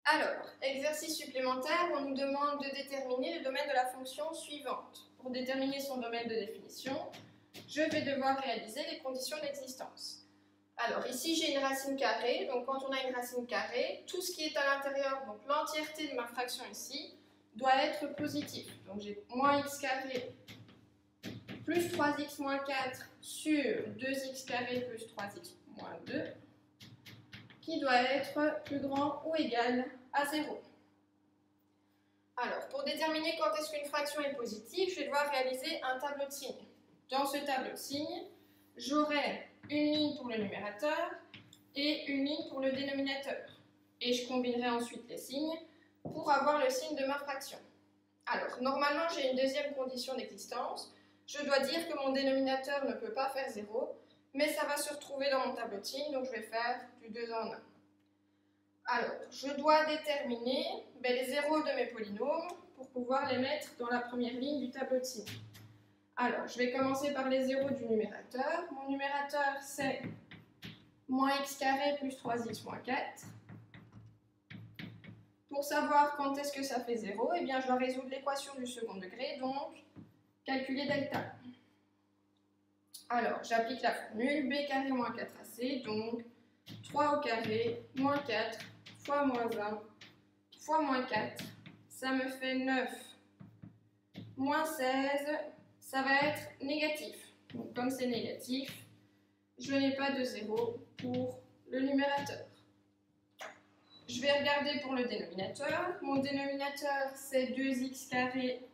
Alors, exercice supplémentaire, on nous demande de déterminer le domaine de la fonction suivante. Pour déterminer son domaine de définition, je vais devoir réaliser les conditions d'existence. Alors ici j'ai une racine carrée, donc quand on a une racine carrée, tout ce qui est à l'intérieur, donc l'entièreté de ma fraction ici, doit être positif. Donc j'ai moins x carré plus 3x moins 4 sur 2x carré plus 3x moins 2, qui doit être plus grand ou égal à 0. Alors, pour déterminer quand est-ce qu'une fraction est positive, je vais devoir réaliser un tableau de signes. Dans ce tableau de signes, j'aurai une ligne pour le numérateur et une ligne pour le dénominateur. Et je combinerai ensuite les signes pour avoir le signe de ma fraction. Alors, normalement, j'ai une deuxième condition d'existence. Je dois dire que mon dénominateur ne peut pas faire 0, mais ça va se retrouver dans mon tableau de signes, donc je vais faire du 2 en 1. Alors, je dois déterminer les zéros de mes polynômes pour pouvoir les mettre dans la première ligne du tableau de signes. Alors, je vais commencer par les zéros du numérateur. Mon numérateur, c'est moins x carré plus 3x moins 4. Pour savoir quand est-ce que ça fait 0, eh bien, je dois résoudre l'équation du second degré, donc calculer delta. Alors, j'applique la formule b carré moins 4ac, donc 3 au carré moins 4 fois moins 1 fois moins 4, ça me fait 9 moins 16, ça va être négatif. Donc comme c'est négatif, je n'ai pas de 0 pour le numérateur. Je vais regarder pour le dénominateur. Mon dénominateur, c'est 2x carré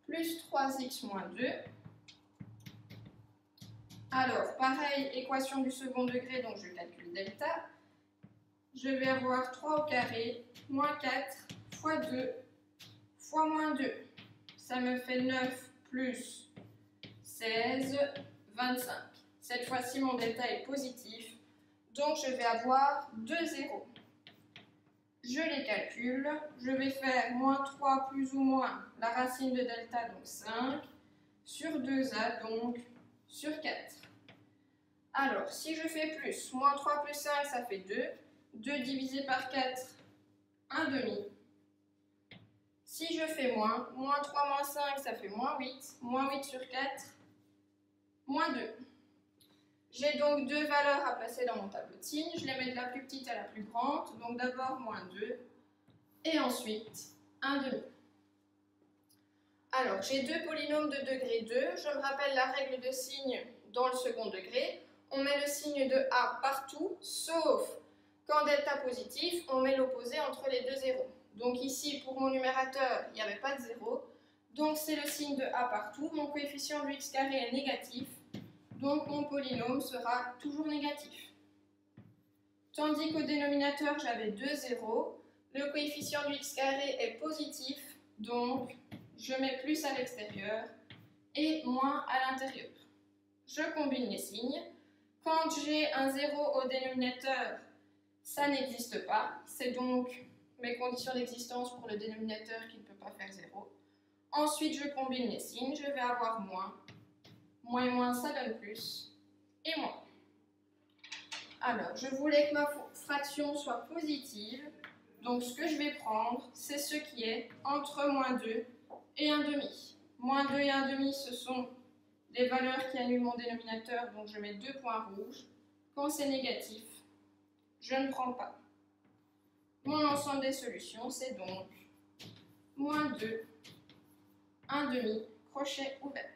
plus 3x moins 2. Alors, pareil, équation du second degré, donc je calcule delta. Je vais avoir 3 au carré, moins 4, fois 2, fois moins 2. Ça me fait 9 plus 16, 25. Cette fois-ci, mon delta est positif, donc je vais avoir 2 zéros. Je les calcule. Je vais faire moins 3 plus ou moins la racine de delta, donc 5, sur 2a, donc sur 4. Alors, si je fais plus, moins 3 plus 5, ça fait 2. 2 divisé par 4, 1 demi. Si je fais moins, moins 3 moins 5, ça fait moins 8. Moins 8 sur 4, moins 2. J'ai donc deux valeurs à placer dans mon tableau de signes. Je les mets de la plus petite à la plus grande. Donc d'abord moins 2 et ensuite 1 demi. Alors, j'ai deux polynômes de degré 2. Je me rappelle la règle de signe dans le second degré. On met le signe de A partout, sauf quand delta positif, on met l'opposé entre les deux zéros. Donc ici, pour mon numérateur, il n'y avait pas de 0. Donc c'est le signe de A partout. Mon coefficient de x carré est négatif. Donc mon polynôme sera toujours négatif. Tandis qu'au dénominateur, j'avais 2 zéros. Le coefficient du x carré est positif. Donc je mets plus à l'extérieur et moins à l'intérieur. Je combine les signes. Quand j'ai un 0 au dénominateur, ça n'existe pas. C'est donc mes conditions d'existence pour le dénominateur qui ne peut pas faire 0. Ensuite, je combine les signes. Je vais avoir moins. Moins et moins, ça donne plus. Et moins. Alors, je voulais que ma fraction soit positive. Donc, ce que je vais prendre, c'est ce qui est entre moins 2 et 1 demi. Moins 2 et 1 demi, ce sont les valeurs qui annulent mon dénominateur. Donc, je mets 2 points rouges. Quand c'est négatif, je ne prends pas. Mon ensemble des solutions, c'est donc moins 2, 1 demi, crochet ouvert.